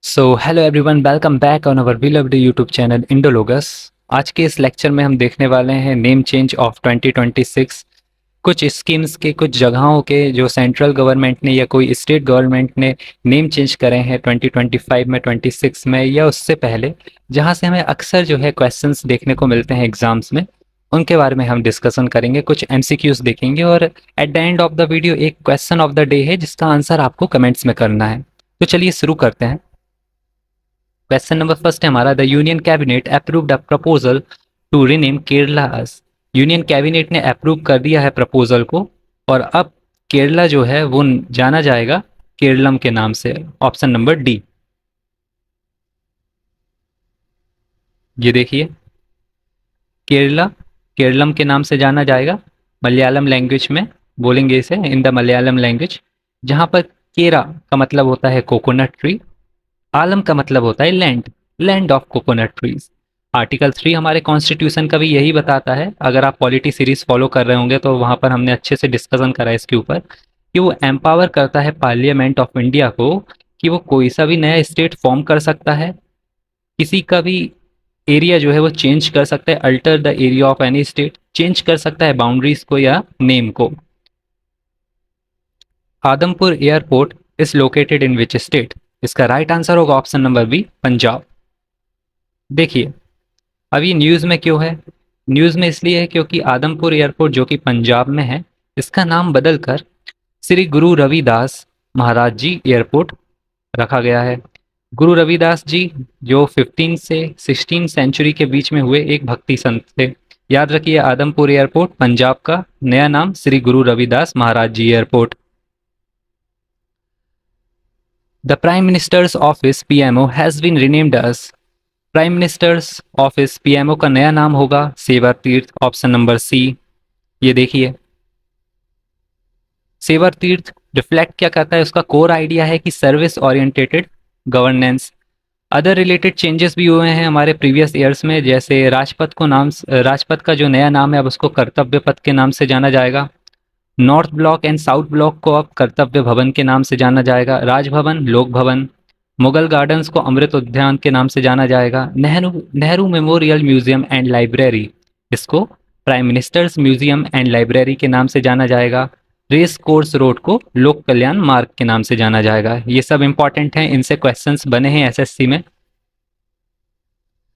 So hello everyone, welcome back on our beloved YouTube channel Indologus. आज के इस lecture में हम देखने वाले हैं नेम चेंज ऑफ 2026। कुछ स्कीम्स के, कुछ जगहों के जो सेंट्रल गवर्नमेंट ने या कोई स्टेट गवर्नमेंट ने नेम चेंज करे हैं 2025 में, 26 में या उससे पहले, जहां से हमें अक्सर जो है क्वेश्चंस देखने को मिलते हैं एग्जाम्स में। उनके बारे में हम डिस्कशन करेंगे, कुछ एमसीक्यूज देखेंगे और at the end of the video एक क्वेश्चन ऑफ द डे है जिसका आंसर आपको कमेंट्स में करना है। तो चलिए शुरू करते हैं। क्वेश्चन नंबर फर्स्ट है हमारा, the union cabinet approved a proposal to rename Kerala as. Union cabinet ने अप्रूव कर दिया है प्रपोजल को और अब केरला जो है वो जाना जाएगा केरलम के नाम से। Option number D. ये देखिए, केरला केरलम के नाम से जाना जाएगा। मलयालम लैंग्वेज में बोलेंगे इसे, इन द मलयालम लैंग्वेज, जहां पर केरा का मतलब होता है कोकोनट ट्री, आलम का मतलब होता है land, land of coconut trees. Article 3 हमारे कॉन्स्टिट्यूशन का भी यही बताता है। अगर आप पॉलिटी सीरीज फॉलो कर रहे होंगे तो वहां पर हमने अच्छे से डिस्कशन करा है इसके ऊपर कि वो एम्पावर करता है पार्लियामेंट ऑफ इंडिया को कि वो कोई सा भी नया स्टेट फॉर्म कर सकता है, किसी का भी एरिया जो है वो चेंज कर सकता है, alter the area of any state, change कर सकता है बाउंड्रीज को या नेम को। Adampur airport is located in which state? इसका राइट आंसर होगा ऑप्शन नंबर बी, पंजाब। देखिए, अब ये न्यूज़ में क्यों है? न्यूज़ में इसलिए है क्योंकि आदमपुर एयरपोर्ट जो कि पंजाब में है, इसका नाम बदलकर श्री गुरु रविदास महाराज जी एयरपोर्ट रखा गया है। गुरु रविदास जी जो 15 से 16 सेंचुरी के बीच में हुए एक भक्ति संत थे। याद रखिए, आदमपुर एयरपोर्ट पंजाब का नया नाम Shri Guru Ravidas Maharaj ji airport. The prime minister's office PMO has been renamed as. Prime minister's office PMO का नया नाम होगा Seva Tirth. Option number C. ये देखिए, सेवा तीर्थ रिफ्लेक्ट क्या करता है? उसका कोर आइडिया है कि service orientated governance. Other related changes भी हुए हैं हमारे प्रीवियस ईयर्स में, जैसे राजपथ का जो नया नाम है अब उसको कर्तव्य पथ के नाम से जाना जाएगा। North block and south block को अब कर्तव्य भवन के नाम से जाना जाएगा। राजभवन लोक भवन। मुगल गार्डन्स को अमृत उद्यान के नाम से जाना जाएगा। Nehru Nehru memorial museum and library, इसको prime minister's museum and library के नाम से जाना जाएगा। रेस कोर्स रोड को लोक कल्याण मार्ग के नाम से जाना जाएगा। ये सब इंपॉर्टेंट हैं, इनसे क्वेश्चंस बने हैं एसएससी में।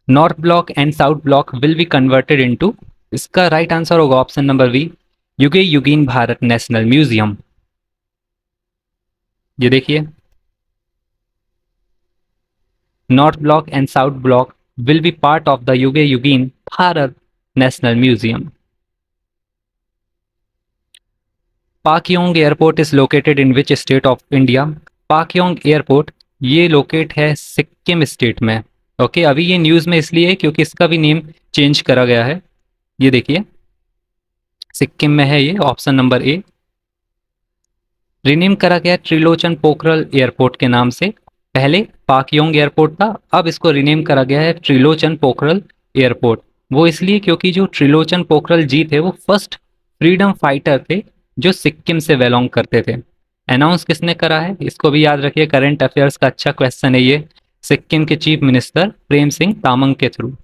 North block and south block will be converted into, इसका राइट आंसर होगा option number B, Yuge Yugeen Bharat national museum. ये देखिए, north block and south block will be part of the Yuge Yugeen Bharat national museum. Pakyong airport is located in which state of India? Pakyong airport ये locate है Sikkim state में। Okay, अभी ये news में इसलिए है क्योंकि इसका भी नेम चेंज करा गया है। ये देखिए, सिक्किम में है ये। ऑप्शन नंबर ए। रिनेम करा गया त्रिलोचन पोखरल एयरपोर्ट के नाम से। पहले पाकयोंग एयरपोर्ट था, अब इसको रिनेम करा गया है त्रिलोचन पोखरल एयरपोर्ट। वो इसलिए क्योंकि जो त्रिलोचन पोखरल जी थे वो फर्स्ट फ्रीडम फाइटर थे जो सिक्किम से बिलोंग करते थे। अनाउंस किसने करा है? इसको भी याद रखिए, करंट अफेयर्स का अच्छा क्वेश्चन है ये। सिक्किम के चीफ मिनिस्टर प्रेम सिंह तामंग के through.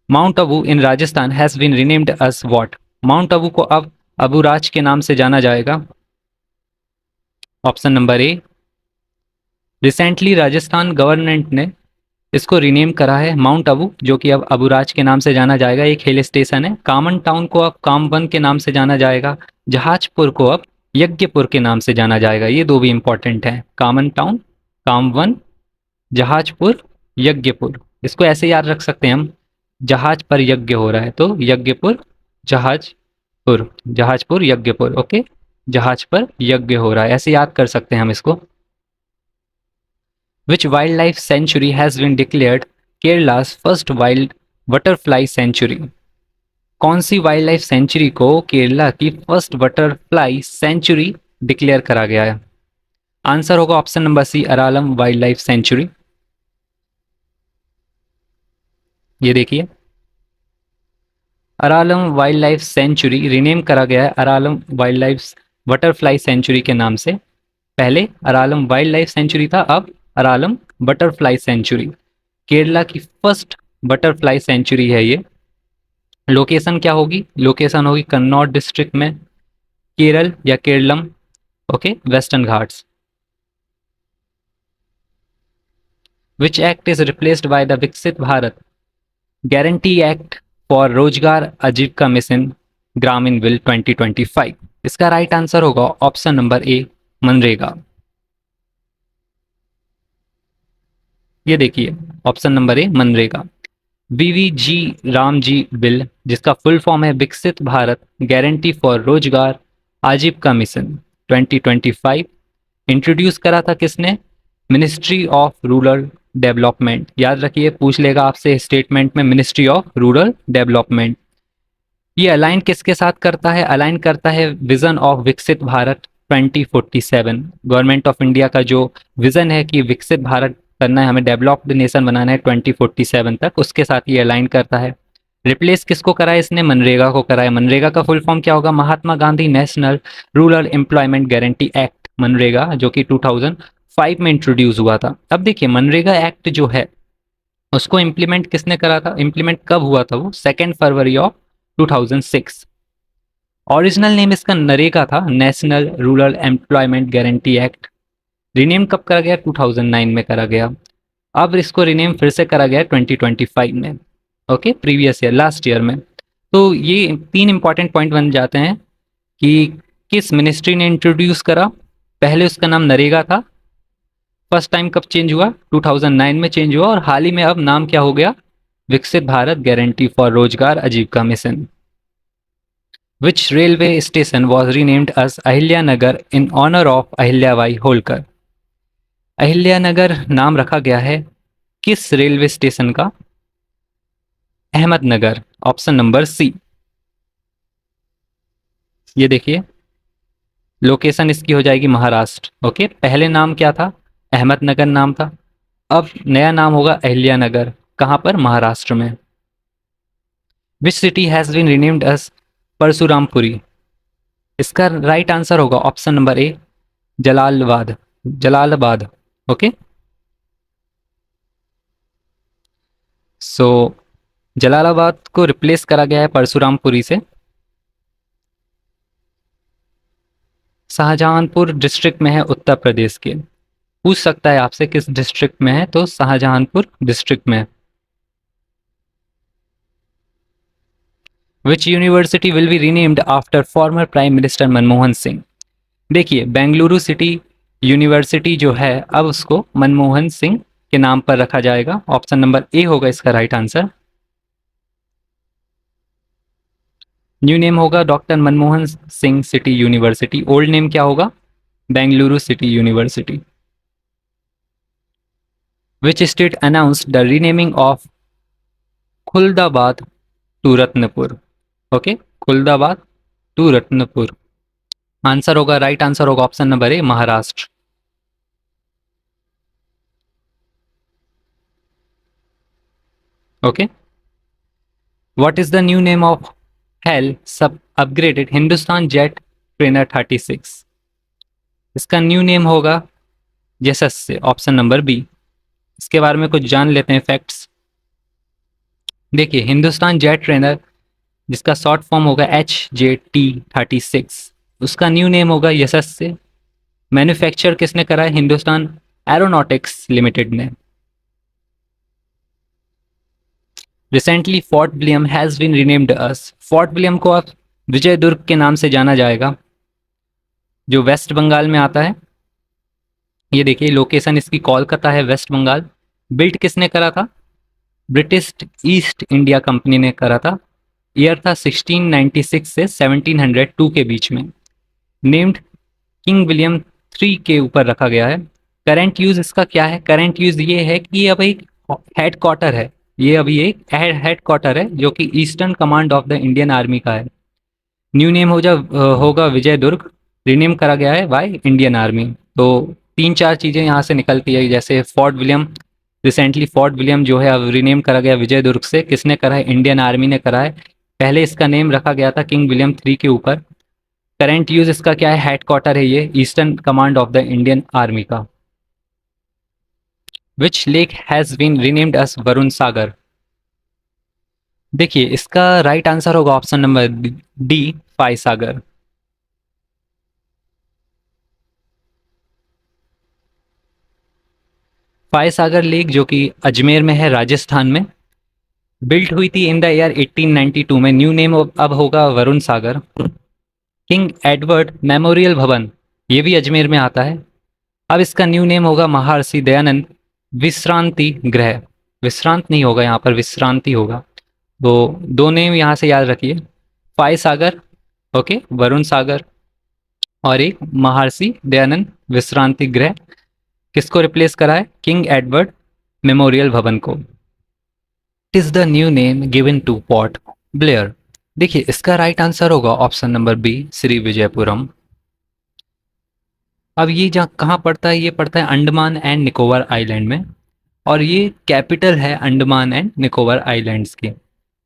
Mount Abu in Rajasthan has been renamed as what? Mount Abu को अब अबूराज के नाम से जाना जाएगा। Option number A. Recently Rajasthan government ने इसको रीनेम करा है माउंट अबू, जो कि अब अबूराज के नाम से जाना जाएगा। एक हिल स्टेशन है। कामन टाउन को अब कामवन के नाम से जाना जाएगा। जहाजपुर को अब यज्ञपुर के नाम से जाना जाएगा। ये दो भी इंपॉर्टेंट हैं, कामन टाउन, कामवन, जहाजपुर, यज्ञपुर। इसको ऐसे याद रख सकते हैं हम, जहाज पर यज्ञ हो रहा है तो यज्ञपुर, जहाजपुर, जहाजपुर यज्ञपुर। ओके, जहाज पर यज्ञ हो रहा है, ऐसे याद कर सकते हैं हम इसको। Which wildlife sanctuary has been declared Kerala's first wild butterfly sanctuary? कौन सी वाइल्ड लाइफ सेंचुरी को केरला की फर्स्ट बटरफ्लाई सेंचुरी डिक्लेयर करा गया है? आंसर होगा option number C, Aralam wild life sanctuary. ये देखिए, Aralam wild life sanctuary rename करा गया है Aralam wild life butterfly sanctuary के नाम से। पहले अरालम वाइल्ड लाइफ सेंचुरी था, अब अरालम बटरफ्लाई सेंचुरी। केरला की फर्स्ट बटरफ्लाई सेंचुरी है ये। लोकेशन क्या होगी? लोकेशन होगी कन्नौज डिस्ट्रिक्ट में, केरल या Keralam, okay, western Ghats. Which act is replaced by the विकसित भारत गारंटी एक्ट फॉर रोजगार आजीविका मिशन ग्रामीण बिल 2025? इसका राइट आंसर होगा ऑप्शन नंबर ए, मनरेगा। ये देखिए, option number A, MNREGA. VVG Ramji bill, जिसका फुल फॉर्म है विकसित भारत गारंटी फॉर रोजगार आजीविका मिशन 2025, इंट्रोड्यूस करा था किसने? Ministry of rural development. याद रखिए, पूछ लेगा आपसे स्टेटमेंट में मिनिस्ट्री ऑफ रूरल डेवलपमेंट। ये अलाइन किसके साथ करता है? अलाइन करता है विजन ऑफ विकसित भारत 2047। गवर्नमेंट ऑफ इंडिया का जो विजन है कि विकसित भारत करना है, हमें डेवलप्ड नेशन बनाना है 2047 तक, उसके साथ ये अलाइन करता है। रिप्लेस किसको करा है इसने? मनरेगा को करा है। मनरेगा का फुल फॉर्म क्या होगा? Mahatma Gandhi national rural employment guarantee act, MNREGA, जो कि 2005 में इंट्रोड्यूस हुआ था। अब देखिए, मनरेगा एक्ट जो है उसको इम्प्लीमेंट किसने करा था? इम्प्लीमेंट कब हुआ था? वो 2 फरवरी ऑफ 2006। ओरिजिनल नेम इसका नरेगा था, national rural employment guarantee act. Rename कब करा गया? 2009 में करा गया। अब इसको रीनेम फिर से करा गया 2025 में, okay, previous year, last year में। तो ये तीन इंपॉर्टेंट पॉइंट बन जाते हैं कि किस मिनिस्ट्री ने इंट्रोड्यूस करा। पहले उसका नाम नरेगा था, फर्स्ट टाइम कब चेंज हुआ? 2009 में चेंज हुआ, और हाल ही में अब नाम क्या हो गया? विकसित भारत गारंटी फॉर रोजगार आजीविका mission. Which railway station was renamed as Ahilyanagar in honor of Ahilyabai Holkar? Ahilyanagar नाम रखा गया है किस रेलवे स्टेशन का? Ahmednagar, option number C. ये देखिए, लोकेशन इसकी हो जाएगी महाराष्ट्र, ओके। पहले नाम क्या था? अहमदनगर नाम था, अब नया नाम होगा अहिल्यानगर। कहां पर? महाराष्ट्र में। Which city has been renamed as Parshurampuri? इसका राइट आंसर होगा option number A, Jalalabad, Jalalabad, okay. So Jalalabad को रिप्लेस करा गया है परशुरामपुरी से। शाहजहांपुर डिस्ट्रिक्ट में है उत्तर प्रदेश के। पूछ सकता है आपसे किस डिस्ट्रिक्ट में है, तो शाहजहांपुर डिस्ट्रिक्ट में। Which university will be renamed after former prime minister Manmohan Singh? देखिए, बेंगलुरु सिटी यूनिवर्सिटी जो है, अब उसको मनमोहन सिंह के नाम पर रखा जाएगा। ऑप्शन नंबर ए होगा इसका राइट आंसर। न्यू नेम होगा doctor Manmohan Singh city university. Old name क्या होगा? Bengaluru city university. Which state announced the renaming of Khuldabad to Ratnapur? Okay, Khuldabad to Ratnapur. Answer होगा, राइट आंसर होगा option number A, Maharashtra, okay. What is the new name of HAL's upgraded Hindustan jet trainer 36? इसका new name होगा यशस्वी, option number B. इसके बारे में कुछ जान लेते हैं फैक्ट्स। देखिए, हिंदुस्तान जेट ट्रेनर, जिसका शॉर्ट फॉर्म होगा HJT36, उसका न्यू नेम होगा यशस्वी। मैन्युफैक्चर किसने करा है? हिंदुस्तान एरोनॉटिक्स लिमिटेड ने। Recently Fort William has been renamed as. Fort William को अब विजय दुर्ग के नाम से जाना जाएगा, जो वेस्ट बंगाल में आता है। ये देखिए, लोकेशन इसकी कोलकाता है, वेस्ट बंगाल। बिल्ट किसने करा था? ब्रिटिश ईस्ट इंडिया कंपनी ने करा था। ईयर था 1696 से 1702 के बीच में। नेम्ड किंग विलियम 3 के ऊपर रखा गया है। करंट यूज इसका क्या है? करंट यूज ये है कि ये अब एक हेड क्वार्टर है, ये अभी एक हेड क्वार्टर है जो कि eastern command of the Indian army का है। न्यू नेम होगा विजय दुर्ग, रीनेम करा गया है बाय इंडियन आर्मी। तो तीन चार चीज़ें यहाँ से निकलती है, जैसे fort William, recently Fort William जो है अब रीनेम करा गया विजय दुर्ग से। किसने करा है? इंडियन आर्मी ने करा है। पहले इसका नेम रखा गया था किंग विलियम 3 के ऊपर। करंट यूज इसका क्या है, हेडक्वार्टर है ये eastern command of the Indian army का। Which lake has been renamed as Varun Sagar. देखिए इसका राइट आंसर होगा option number D, Foy Sagar. Foy Sagar lake जो कि अजमेर में है राजस्थान में, बिल्ट हुई थी इन द ईयर 1892 में। न्यू नेम अब होगा वरुण सागर। किंग एडवर्ड मेमोरियल भवन, ये भी अजमेर में आता है, अब इसका न्यू नेम होगा महर्षि दयानंद विश्रांति गृह। विश्रांत नहीं होगा यहाँ पर, विश्रांति होगा। तो दो नेम यहाँ से याद रखिए, फाई सागर, ओके, वरुण सागर, और एक महर्षि दयानंद विश्रांति गृह। किसको रिप्लेस करा है, किंग एडवर्ड मेमोरियल भवन को। Is the new name given to Port Blair. देखिए इसका राइट आंसर होगा option number B, Shri Vijayapuram. अब ये जहाँ कहाँ पड़ता है, ये पड़ता है अंडमान एंड निकोबार आइलैंड में, और ये कैपिटल है अंडमान एंड निकोबार आइलैंड्स की।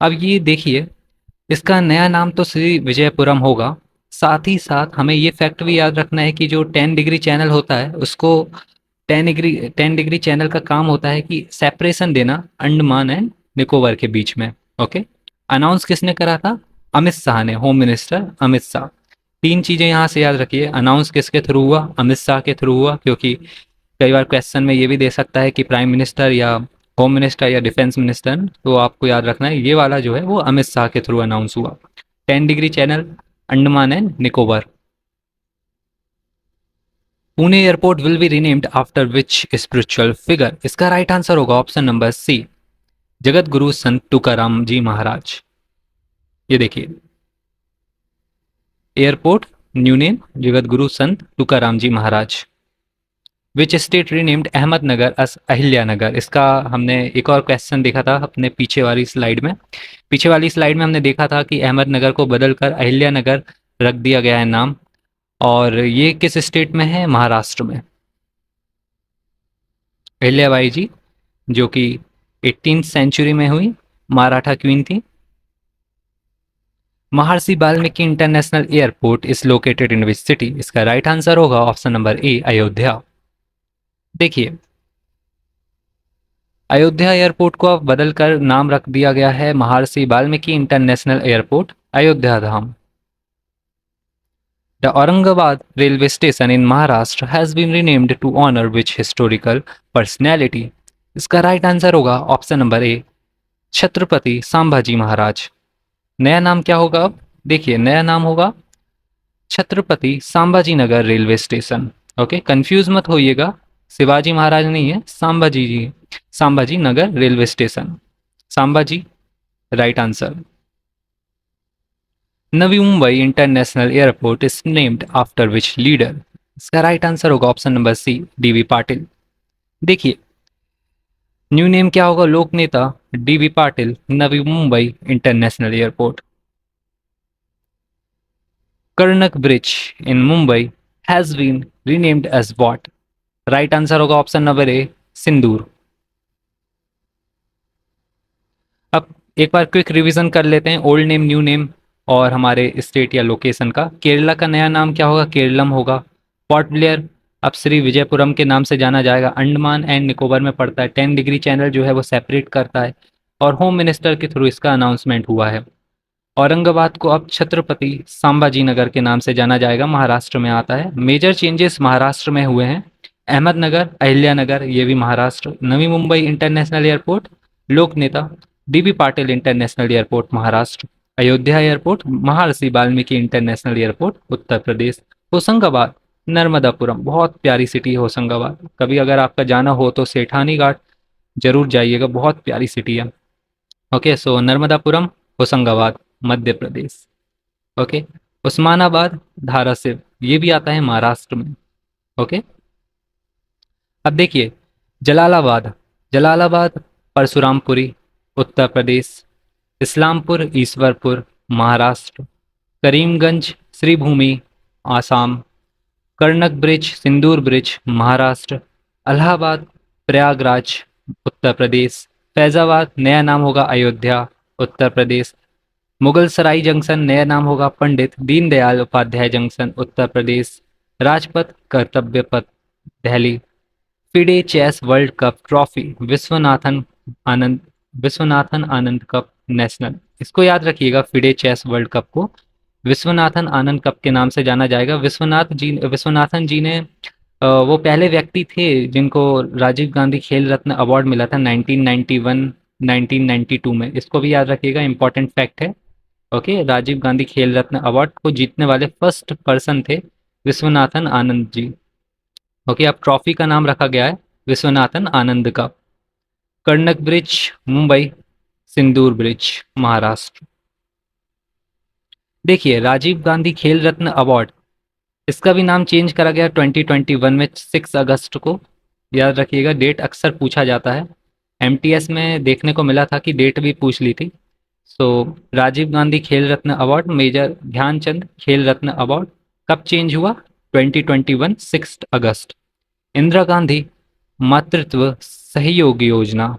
अब ये देखिए इसका नया नाम तो श्री विजयपुरम होगा, साथ ही साथ हमें ये फैक्ट भी याद रखना है कि जो 10 डिग्री चैनल होता है उसको 10 डिग्री चैनल का काम होता है कि सेपरेशन देना अंडमान एंड निकोबार के बीच में। ओके, अनाउंस किसने करा था, अमित शाह ने, होम मिनिस्टर अमित शाह। तीन चीजें यहाँ से याद रखिए, अनाउंस किसके थ्रू हुआ, अमित शाह के थ्रू हुआ, क्योंकि कई बार क्वेश्चन में ये भी दे सकता है कि प्राइम मिनिस्टर या होम मिनिस्टर या डिफेंस मिनिस्टर, तो आपको याद रखना है ये वाला जो है वो अमित शाह के थ्रू अनाउंस हुआ। 10 degree channel, Andaman and Nicobar. Pune airport will be renamed after which spiritual figure. इसका राइट आंसर होगा ऑप्शन नंबर सी, जगत गुरु संत तुकाराम जी महाराज। ये देखिए airport new name Jagat Guru Sant Tukaram ji Maharaj. Which state renamed Ahmednagar as Ahilyanagar. इसका हमने एक और क्वेश्चन देखा था अपने पीछे वाली स्लाइड में। पीछे वाली स्लाइड में हमने देखा था कि अहमदनगर को बदलकर अहिल्यानगर रख दिया गया है नाम, और ये किस स्टेट में है, महाराष्ट्र में। अहिल्याबाई जी जो कि 18th सेंचुरी में हुई मराठा क्वीन थी। महर्षि Valmiki international airport is located in which city. इसका राइट आंसर होगा ऑप्शन नंबर ए, अयोध्या। देखिए अयोध्या एयरपोर्ट को अब बदलकर नाम रख दिया गया है Maharshi Valmiki international airport, Ayodhya Dham. The Aurangabad railway station in Maharashtra has been renamed to honour which historical personality. इसका राइट आंसर होगा option number A, Chhatrapati Sambhaji Maharaj. नया नाम क्या होगा अब, देखिए नया नाम होगा Chhatrapati Sambhaji Nagar railway station. Okay, confuse मत होइएगा, शिवाजी महाराज नहीं है, Sambhaji ji, Sambhaji Nagar railway station, Sambhaji right answer. Navi Mumbai international airport is named after which leader. इसका राइट आंसर होगा option number C, DV Patil. देखिए न्यू नेम क्या होगा, Lok Neta DV Patil, Navi Mumbai international airport. Carnac bridge in Mumbai has been renamed as what. Right answer होगा option number A, Sindoor. अब एक बार quick revision कर लेते हैं ओल्ड नेम, न्यू नेम और हमारे स्टेट या लोकेशन का। केरला का नया नाम क्या होगा, केरलम होगा। पोर्ट ब्लेयर अब श्री विजयपुरम के नाम से जाना जाएगा, अंडमान एंड निकोबार में पड़ता है। 10 डिग्री चैनल जो है वो सेपरेट करता है, और होम मिनिस्टर के थ्रू इसका अनाउंसमेंट हुआ है। औरंगाबाद को अब छत्रपति संभाजी नगर के नाम से जाना जाएगा, महाराष्ट्र में आता है। मेजर चेंजेस महाराष्ट्र में हुए हैं, अहमदनगर, अहिल्यानगर ये भी महाराष्ट्र, नवी मुंबई इंटरनेशनल एयरपोर्ट, लोक नेता dB Patil international airport Maharashtra, Ayodhya airport महर्षि वाल्मीकि इंटरनेशनल एयरपोर्ट उत्तर प्रदेश, होशंगाबाद नर्मदापुरम, बहुत प्यारी सिटी है होशंगाबाद, कभी अगर आपका जाना हो तो सेठानी घाट जरूर जाइएगा, बहुत प्यारी सिटी है। Okay, so Narmadapuram Hoshangabad Madhya Pradesh. Okay, Osmanabad Dharashiv ये भी आता है महाराष्ट्र में। ओके, अब देखिए Jalalabad, Jalalabad Parshurampuri Uttar Pradesh, Islampur Ishwarpur Maharashtra, Karimganj Sribhumi Assam, Carnac Bridge Sindoor Bridge Maharashtra, Allahabad Prayagraj Uttar Pradesh, Faizabad नया नाम होगा अयोध्या उत्तर प्रदेश, मुगल सराय जंक्शन नया नाम होगा Pandit Deendayal Upadhyay Junction Uttar Pradesh. Rajpath Kartavya Path Delhi. FIDE chess World Cup trophy आनंद विश्वनाथन आनंद कप नेशनल। इसको याद रखिएगा, फिडे चेस वर्ल्ड कप को विश्वनाथन आनंद कप के नाम से जाना जाएगा। विश्वनाथन जी ने वो पहले व्यक्ति थे जिनको राजीव गांधी खेल रत्न अवार्ड मिला था 1991 1992 में। इसको भी याद रखिएगा, इंपॉर्टेंट फैक्ट है। ओके, राजीव गांधी खेल रत्न अवार्ड को जीतने वाले फर्स्ट पर्सन थे विश्वनाथन आनंद जी। ओके, अब ट्रॉफी का नाम रखा गया है विश्वनाथन आनंद का। कर्णक ब्रिज मुंबई, सिंदूर ब्रिज महाराष्ट्र। देखिए, राजीव गांधी खेल रत्न अवार्ड, इसका भी नाम चेंज करा गया 2021 में 6 अगस्त को। याद रखिएगा, डेट अक्सर पूछा जाता है। एमटीएस में देखने को मिला था कि डेट भी पूछ ली थी। सो राजीव गांधी खेल रत्न अवार्ड, मेजर ध्यानचंद खेल रत्न अवार्ड कब चेंज हुआ? 2021 6 अगस्त। इंदिरा गांधी मातृत्व सहयोग योजना,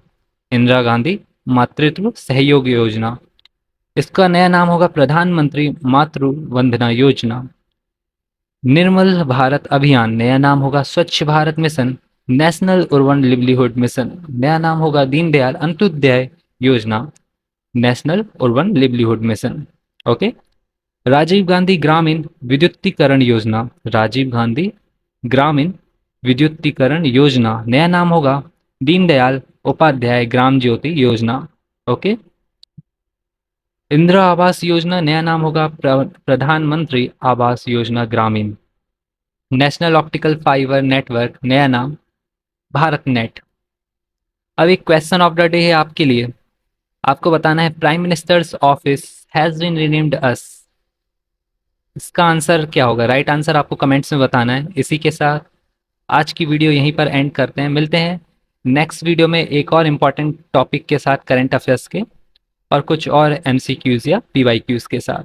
इंदिरा गांधी मातृत्व सहयोग योजना, इसका नया नाम होगा प्रधानमंत्री मातृ वंदना योजना। निर्मल भारत अभियान नया नाम होगा Swachh Bharat Mission, National Urban Livelihood Mission नया नाम होगा Deendayal Antyodaya Yojana, National Urban Livelihood Mission. Okay, Rajiv Gandhi Grameen Vidyutikaran योजना, राजीव गांधी ग्रामीण विद्युतीकरण योजना नया नाम होगा दीनदयाल उपाध्याय ग्राम ज्योति योजना। ओके, इंदिरा आवास योजना नया नाम होगा प्रधानमंत्री आवास योजना ग्रामीण। नेशनल ऑप्टिकल फाइबर नेटवर्क नया नाम भारत नेट। अब एक क्वेश्चन ऑफ द डे है आपके लिए, आपको बताना है prime minister's office has been renamed as. इसका आंसर क्या होगा? राइट आंसर आपको कमेंट्स में बताना है। इसी के साथ आज की वीडियो यहीं पर एंड करते हैं। मिलते हैं नेक्स्ट वीडियो में एक और इम्पॉर्टेंट टॉपिक के साथ, करंट अफेयर्स के और कुछ और एमसीक्यूज या पीवाईक्यूज के साथ।